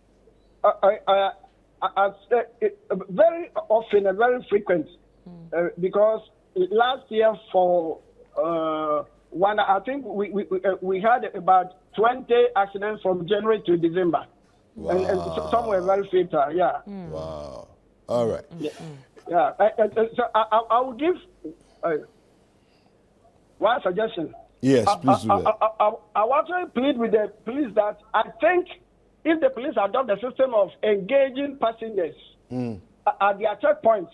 Very often and very frequent, because last year for one. I think we had about 20 accidents from January to December, and some were very fatal. Yeah. Wow. All right. Yeah. So I will give one suggestion. Yes, please do that. I want to plead with the police that I think if the police adopt the system of engaging passengers at their checkpoints,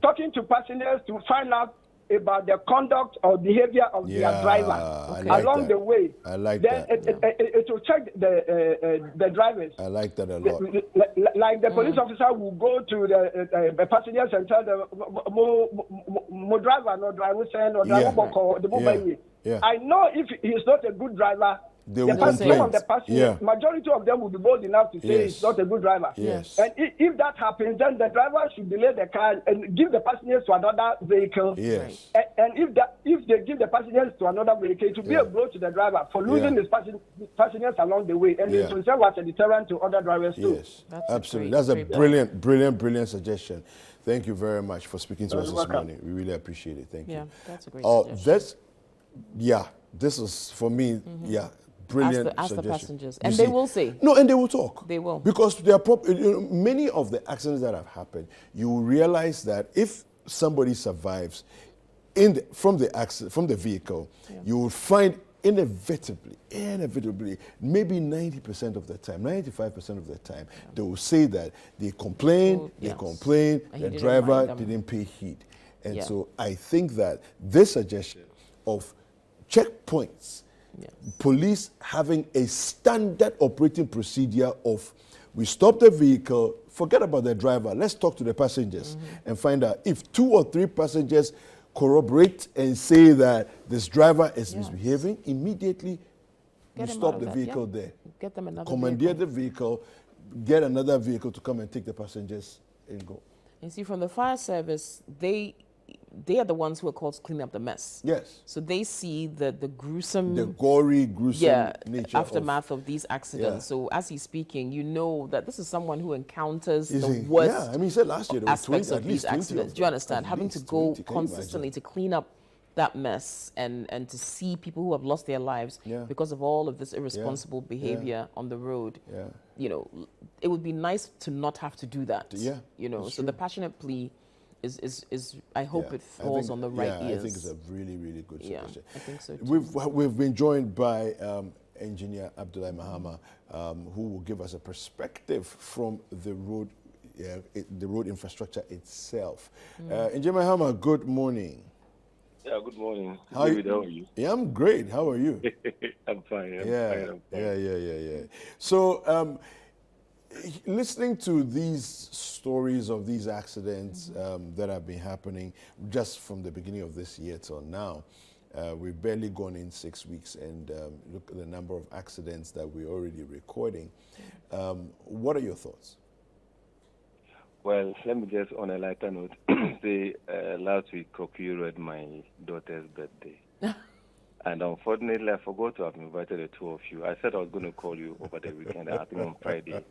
talking to passengers to find out about the conduct or behavior of their driver along the way. I like then that. It will check the drivers. I like that a lot. Like the police officer will go to the passengers and tell them, "Mo driver, no driver, send or driver call the mobile." I know if he's not a good driver, they will some of the passengers, majority of them will be bold enough to say he's not a good driver. Yes. And if that happens, then the driver should delay the car and give the passengers to another vehicle. Yes. And if they give the passengers to another vehicle, it will be a blow to the driver for losing his passengers along the way, and it will serve as a deterrent to other drivers too. Yes, absolutely. That's a brilliant suggestion. Thank you very much for speaking to us this morning. We really appreciate it. Thank you. Yeah, that's a great suggestion. This is for me. Brilliant ask the suggestion. passengers, and they will say. No, and they will talk. They will. Because they are many of the accidents that have happened, you will realize that if somebody survives from the vehicle, you will find inevitably, maybe 90% of the time, 95% of the time, they will say that they complained, the driver didn't pay heed. And so I think that this suggestion of checkpoints, police having a standard operating procedure of we stop the vehicle, forget about the driver, let's talk to the passengers and find out if 2 or 3 passengers corroborate and say that this driver is misbehaving, immediately you stop the vehicle there. Get them another commandeer the vehicle, get another vehicle to come and take the passengers and go. And see, from the fire service, they are the ones who are called to clean up the mess. Yes. So they see the gruesome, the gory, gruesome nature aftermath of these accidents. So as he's speaking, you know that this is someone who encounters the worst he said last year there aspects was 20, of these accidents. Do you understand? Having to go consistently to clean up that mess and to see people who have lost their lives because of all of this irresponsible behavior on the road. You know, it would be nice to not have to do that. You know, so the passionate plea is I hope it falls on the right ears. I think it's a really, really good suggestion. I think so too. We've been joined by Engineer Abdullahi Mahama, who will give us a perspective from the road infrastructure itself. Engineer Mahama, good morning. Yeah, good morning. How are you? Yeah, I'm great. How are you? I'm fine. I'm fine. Yeah. So, listening to these stories of these accidents that have been happening just from the beginning of this year till now, we've barely gone in 6 weeks, and look at the number of accidents that we're already recording. What are your thoughts? Well, let me just, on a lighter note, say last week, occurred my daughter's birthday. And unfortunately, I forgot to have invited the two of you. I said I was going to call you over the weekend, I think on Friday,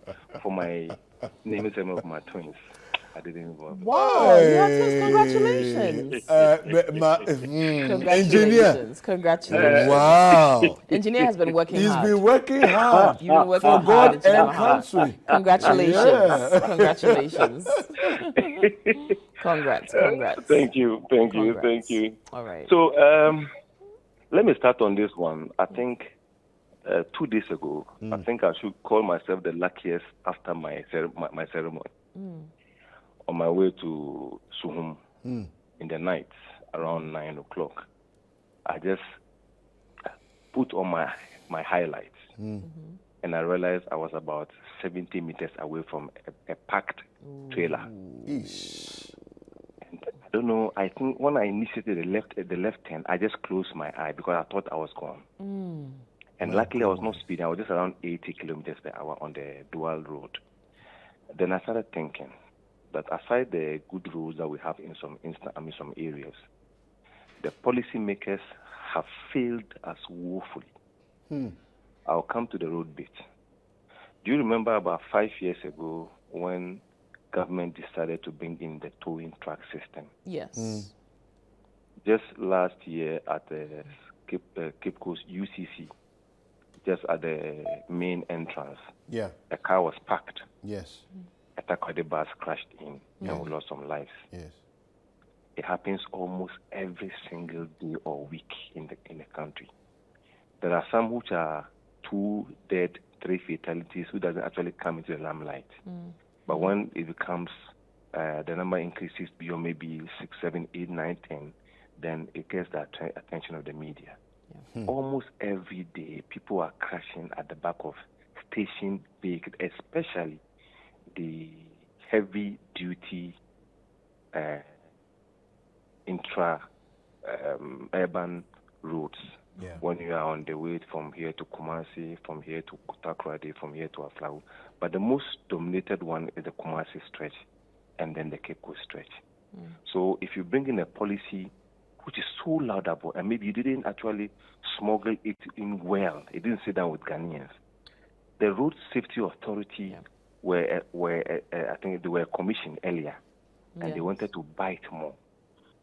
for my naming ceremony of my twins. I didn't involve. Wow, congratulations. Engineer. Congratulations. Wow. Engineer has been working hard. He's been working hard. You've been working for hard, God and country. Congratulations. Yeah. Congratulations. Congrats. Thank you. All right. So, let me start on this one. I think 2 days ago, I think I should call myself the luckiest after my ceremony. On my way to Suhum in the night around 9 o'clock, I just put on my highlights, and I realized I was about 70 meters away from a packed trailer. I don't know. I think when I initiated the left turn, I just closed my eye because I thought I was gone. And luckily, I was not speeding. I was just around 80 kilometers per hour on the dual road. Then I started thinking that aside the good roads that we have in some areas, the policymakers have failed us woefully. I'll come to the road bit. Do you remember about 5 years ago when government decided to bring in the towing truck system? Yes. Just last year at the Cape Coast UCC, just at the main entrance. Yeah. A car was parked. Yes. A Takoradi bus crashed in, and we lost some lives. Yes. It happens almost every single day or week in the country. There are some which are 2 dead, 3 fatalities, who doesn't actually come into the limelight. But when it becomes the number increases beyond maybe 6, 7, 8, 9, 10, then it gets the attention of the media. Almost every day, people are crashing at the back of station vehicles, especially the heavy-duty urban roads. Yeah. When you are on the way from here to Kumasi, from here to Takoradi, from here to Aflau. But the most dominated one is the Kumasi stretch and then the Cape Coast stretch. So if you bring in a policy which is so laudable, and maybe you didn't actually smuggle it in well, it didn't sit down with Ghanaians. The Road Safety Authority were I think they were commissioned earlier, and they wanted to bite more.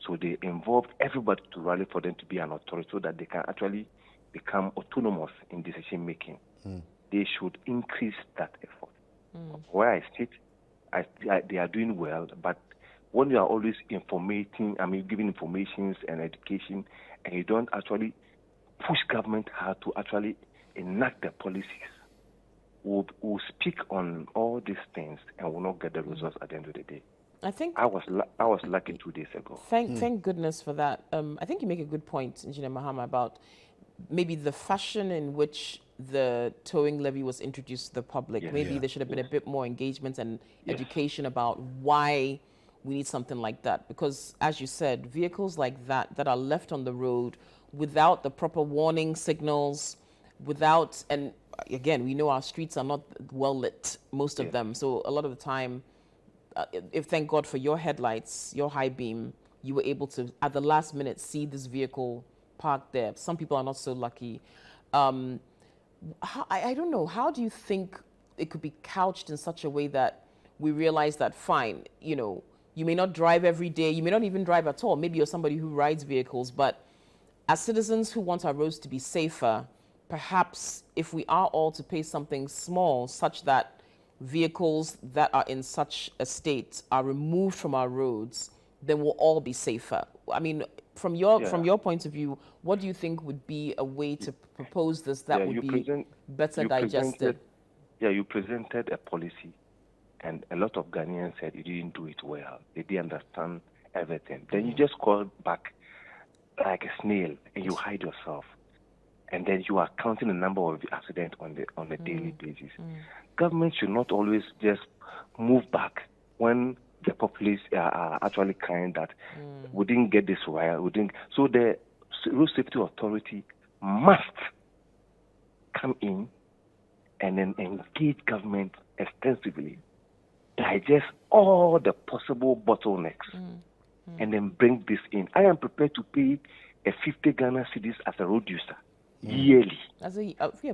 So they involved everybody to rally for them to be an authority so that they can actually become autonomous in decision making. They should increase that effort. Where I sit, they are doing well, but when you are always giving informations and education, and you don't actually push government how to actually enact the policies, we'll speak on all these things and will not get the results at the end of the day. I think I was lucky 2 days ago. Thank goodness for that. I think you make a good point, Engineer Mahama, about maybe the fashion in which the towing levy was introduced to the public. Maybe there should have been a bit more engagement and education about why we need something like that. Because, as you said, vehicles like that are left on the road without the proper warning signals, and again, we know our streets are not well lit, most of them. So a lot of the time, thank God for your headlights, your high beam, you were able to, at the last minute, see this vehicle parked there. Some people are not so lucky. I don't know, how do you think it could be couched in such a way that we realize that, fine, you may not drive every day, you may not even drive at all, maybe you're somebody who rides vehicles, but as citizens who want our roads to be safer, perhaps if we are all to pay something small such that vehicles that are in such a state are removed from our roads, then we'll all be safer. I mean, from your point of view, what do you think would be a way to propose this that would be better digested? You presented a policy, and a lot of Ghanaians said you didn't do it well. They didn't understand everything. Then you just call back like a snail and you hide yourself. And then you are counting the number of accidents on a daily basis. Government should not always just move back when the populace are actually crying that we didn't get this right. So the Road Safety Authority must come in and then engage government extensively, digest all the possible bottlenecks, and then bring this in. I am prepared to pay a 50 Ghana cedis as a road user yearly.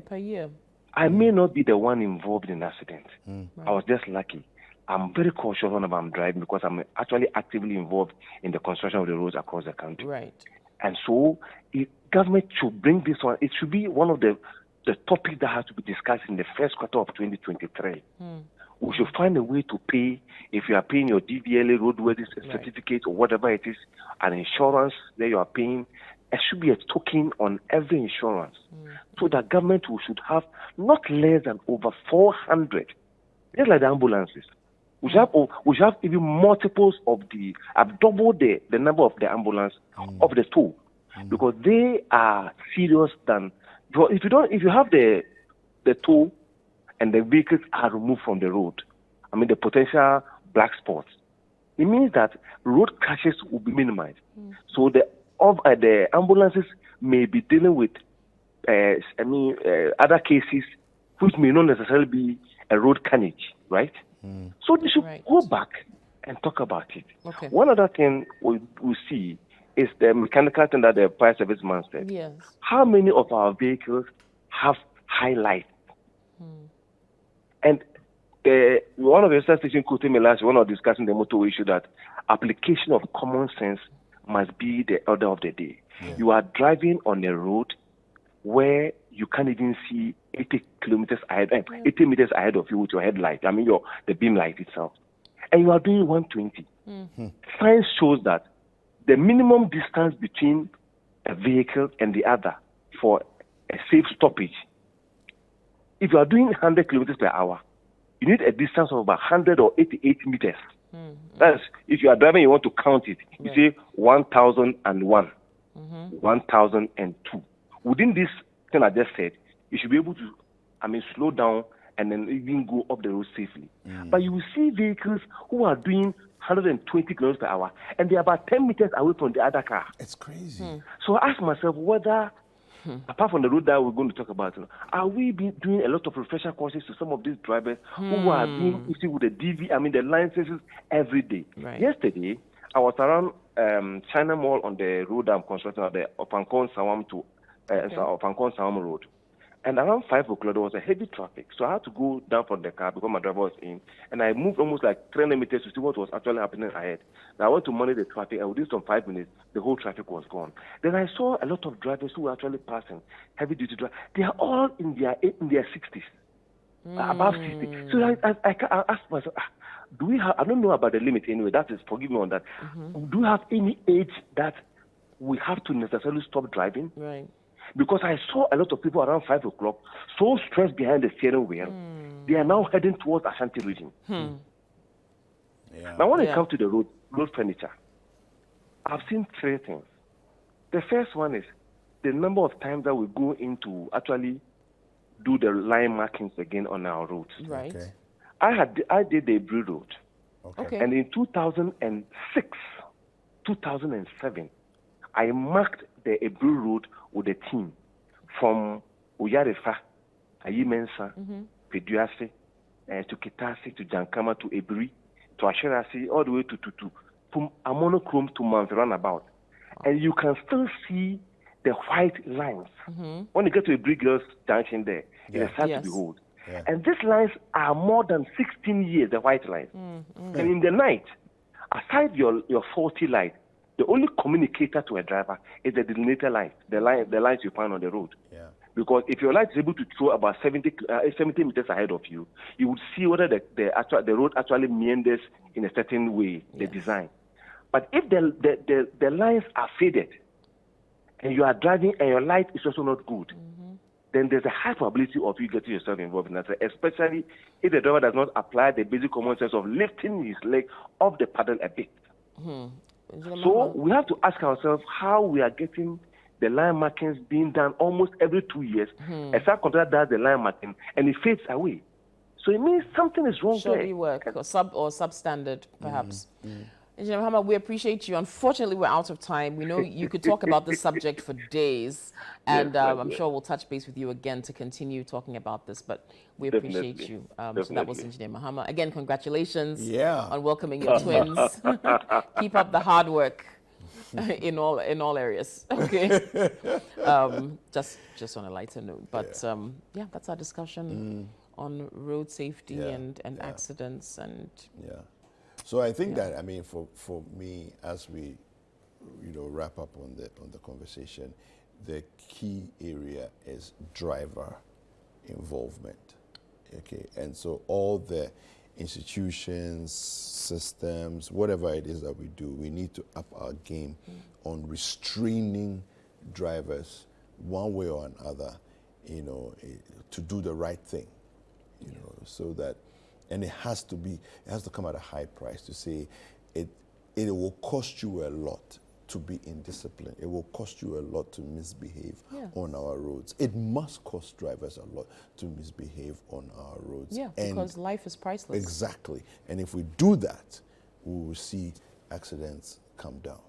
Per year. I may not be the one involved in accident. I was just lucky. I'm very cautious when I'm driving because I'm actually actively involved in the construction of the roads across the country. Right. And so, government should bring this one. It should be one of the topics that has to be discussed in the first quarter of 2023. We should find a way to pay, if you are paying your DVLA roadworthiness certificate or whatever it is, an insurance that you are paying, there should be a token on every insurance so that government should have not less than over 400, just like the ambulances. We should have even multiples of I've doubled the number of the ambulance of the tow, because they are serious than, if you have the tow and the vehicles are removed from the road, I mean the potential black spots, it means that road crashes will be minimized. So the ambulances may be dealing with other cases which may not necessarily be a road carnage, right? So they should go back and talk about it. Okay. One other thing we see is the mechanical thing that the fire service man said. Yes. How many of our vehicles have highlights? And one of the station quoted me last when I was discussing the motorway issue that application of common sense must be the order of the day. You are driving on a road where you can't even see 80 kilometers ahead, 80 meters ahead of you with your headlight. I mean, the beam light itself. And you are doing 120. Science shows that the minimum distance between a vehicle and the other for a safe stoppage, if you are doing 100 kilometers per hour, you need a distance of about 100 or 88 meters. That's if you are driving, you want to count it. You say 1001, 1002. Within this thing I just said, you should be able to, slow down and then even go up the road safely. But you will see vehicles who are doing 120 kilometers per hour, and they're about 10 meters away from the other car. It's crazy. So I ask myself whether, apart from the road that we're going to talk about, are we doing a lot of refresher courses to some of these drivers who are being issued with the the licenses every day? Right. Yesterday, I was around China Mall on the road I'm constructing at the Opankon Sawam to Opankon Sawam Road. And around 5 o'clock, there was a heavy traffic. So I had to go down from the car because my driver was in. And I moved almost like 300 meters to see what was actually happening ahead. Now I went to monitor the traffic, and within some 5 minutes, the whole traffic was gone. Then I saw a lot of drivers who were actually passing, heavy-duty drivers. They are all in their 60s, above 60. So I asked myself, do we have, I don't know about the limit anyway, that is, forgive me on that. Do we have any age that we have to necessarily stop driving? Right. Because I saw a lot of people around 5 o'clock so stressed behind the steering wheel, they are now heading towards Ashanti region. Now, when it comes to the road furniture, I've seen 3 things. The first one is the number of times that we go in to actually do the line markings again on our roads. Right. Okay. I did the Ebri Road. Okay. And in 2006, 2007, I marked the Ebri Road with a team from Uyarefa, Ayimensa, Peduase, to Kitasi, to Jankama, to Ebri, to Asherasi, all the way to Amonochrome to Mount Runabout. And you can still see the white lines. When you get to Ebri Girls Junction there, it is hard to behold. And these lines are more than 16 years, the white lines. And in the night, aside your faulty light, the only communicator to a driver is the delineator light, the lights you find on the road. Because if your light is able to throw about 70 meters ahead of you, you would see whether the road actually meanders in a certain way, the design. But if the lines are faded, and you are driving and your light is also not good, then there's a high probability of you getting yourself involved in that, especially if the driver does not apply the basic common sense of lifting his leg off the pedal a bit. So we have to ask ourselves how we are getting the line markings being done almost every 2 years. A subcontractor does the line marking and it fades away. So it means something is wrong there. Shoddy work or substandard, perhaps. Engineer Mahama, we appreciate you. Unfortunately, we're out of time. We know you could talk about this subject for days, and I'm sure we'll touch base with you again to continue talking about this, but we appreciate you. So that was Engineer Mahama. Again, congratulations on welcoming your twins. Keep up the hard work in all areas. Okay. Just on a lighter note. But yeah, that's our discussion on road safety and accidents and So I think that, for me, as we, wrap up on the conversation, the key area is driver involvement. Okay, and so all the institutions, systems, whatever it is that we do, we need to up our game on restraining drivers one way or another, to do the right thing, so that. And it has to come at a high price to say it will cost you a lot to be indisciplined. It will cost you a lot to misbehave on our roads. It must cost drivers a lot to misbehave on our roads. Yeah, because life is priceless. Exactly. And if we do that, we will see accidents come down.